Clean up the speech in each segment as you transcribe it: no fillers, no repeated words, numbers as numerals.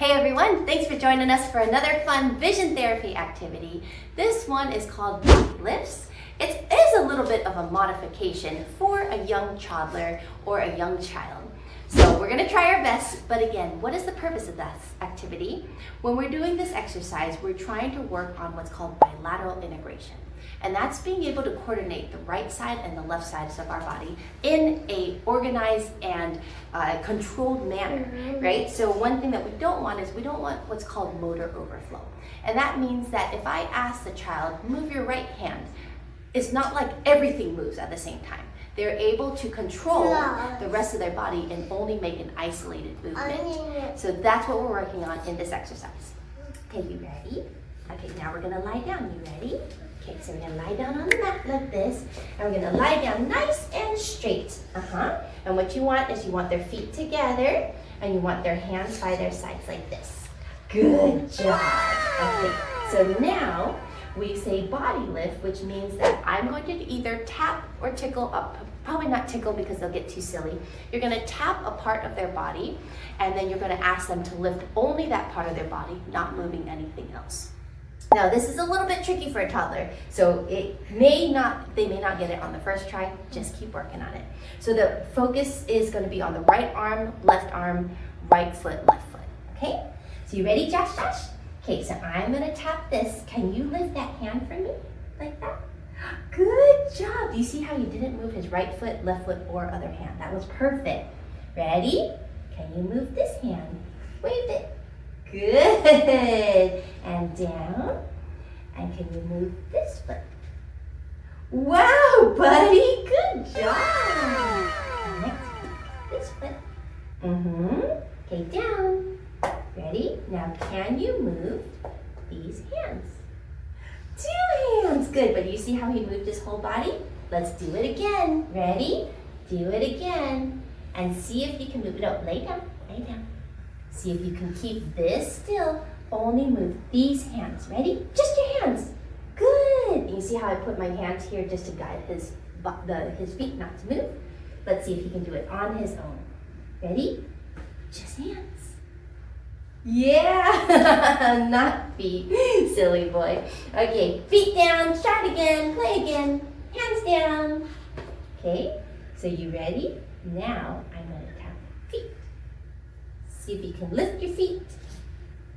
Hey everyone, thanks for joining us for another fun vision therapy activity. This one is called body lifts. It is a little bit of a modification for a young toddler or a young child. So we're gonna try our best, but again, what is the purpose of this activity? When we're doing this exercise, we're trying to work on what's called bilateral integration. And that's being able to coordinate the right side and the left sides of our body in a organized and controlled manner, right? So one thing that we don't want is we don't want what's called motor overflow. And that means that if I ask the child, move your right hand, it's not like everything moves at the same time. They're able to control the rest of their body and only make an isolated movement. So that's what we're working on in this exercise. Okay, you ready? Okay, now we're gonna lie down. You ready? Okay, so we're gonna lie down on the mat like this, and we're gonna lie down nice and straight. And what you want is you want their feet together, and you want their hands by their sides like this. Good job. Okay, so now we say body lift, which means that I'm going to either tap or tickle up. Probably not tickle because they'll get too silly. You're gonna tap a part of their body, and then you're gonna ask them to lift only that part of their body, not moving anything else. Now, this is a little bit tricky for a toddler, so they may not get it on the first try. Just keep working on it. So the focus is going to be on the right arm, right foot, left foot. Okay? So you ready, Josh? Okay, so I'm going to tap this. Can you lift that hand for me? Like that? Good job. Do you see how he didn't move his right foot, left foot, or other hand? That was perfect. Ready? Can you move this hand? Wave it. Good. And down. And can you move this foot? Wow, buddy. Good job. Next, this foot. Okay, down. Ready? Now can you move these hands? 2 hands. Good. But you see how he moved his whole body? Let's do it again. Ready? Do it again. And see if you can move it up. Lay down. Lay down. See if you can keep this still. Only move these hands. Ready? Just your hands. Good. You see how I put my hands here just to guide his feet not to move? Let's see if he can do it on his own. Ready? Just hands. Yeah, not feet. Silly boy. Okay, feet down. Try it again. Play again. Hands down. Okay, so you ready? Now I'm going to tap feet. See if you can lift your feet.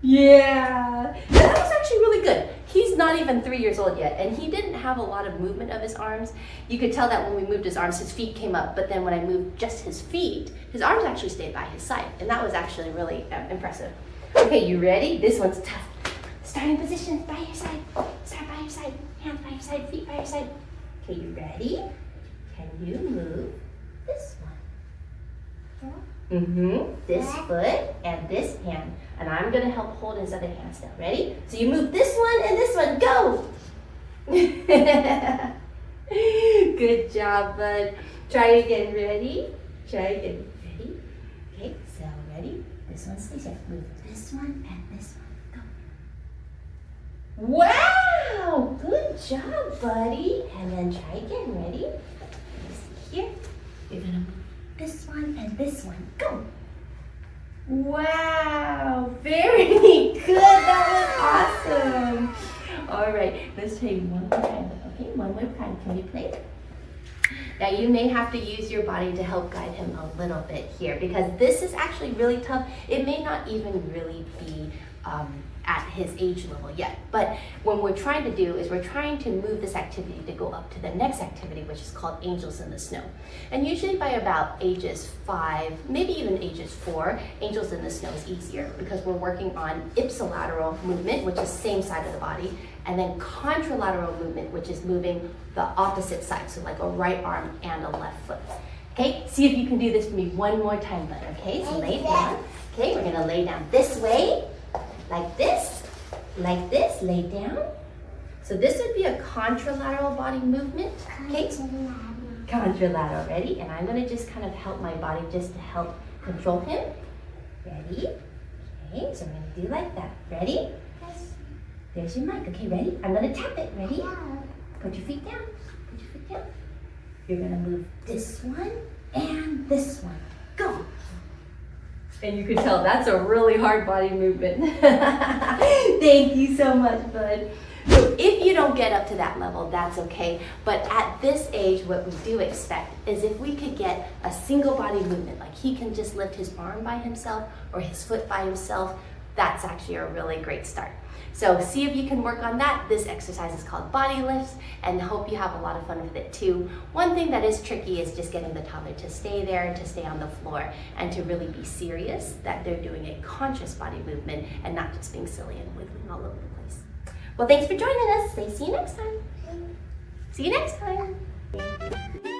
Yeah, that was actually really good. He's not even 3 years old yet, and he didn't have a lot of movement of his arms. You could tell that when we moved his arms, his feet came up, but then when I moved just his feet, his arms actually stayed by his side, and that was actually really impressive. Okay, you ready? This one's tough. Starting position by your side. Start by your side. Hands by your side, feet by your side. Okay, you ready? Can you move this one? This foot and this hand. And I'm gonna help hold his other hand still. Ready? So you move this one and this one. Go! Good job, bud. Try again. Ready? Try again. Ready? Okay, so ready? This one stays here. Move this one and this one. Go. Wow! Good job, buddy. And then try again. Ready? Here. You're gonna move this one and this one. Go. Wow, very good. That was awesome. All right, let's try one more time. Okay, one more time. Can we play? Now you may have to use your body to help guide him a little bit here because this is actually really tough. It may not even really be at his age level yet. But what we're trying to do is we're trying to move this activity to go up to the next activity, which is called Angels in the Snow. And usually by about ages 5, maybe even ages 4, Angels in the Snow is easier because we're working on ipsilateral movement, which is same side of the body, and then contralateral movement, which is moving the opposite side, so like a right arm and a left foot. Okay, see if you can do this for me one more time, bud. Okay, so lay down. Okay, we're gonna lay down this way, like this, lay down. So this would be a contralateral body movement. Okay, contralateral, ready? And I'm gonna just kind of help my body just to help control him. Ready? Okay, so I'm gonna do like that. Ready? Yes. There's your mic. Okay, ready? I'm gonna tap it. Ready? Yeah. Put your feet down. Put your feet down. You're gonna move this one and this one. Go. And you can tell that's a really hard body movement. Thank you so much, bud. So if you don't get up to that level, that's okay. But at this age, what we do expect is if we could get a single body movement, like he can just lift his arm by himself or his foot by himself, that's actually a really great start. So see if you can work on that. This exercise is called body lifts, and hope you have a lot of fun with it too. One thing that is tricky is just getting the toddler to stay there, to stay on the floor, and to really be serious that they're doing a conscious body movement and not just being silly and wiggling all over the place. Well, thanks for joining us. See you next time. See you next time.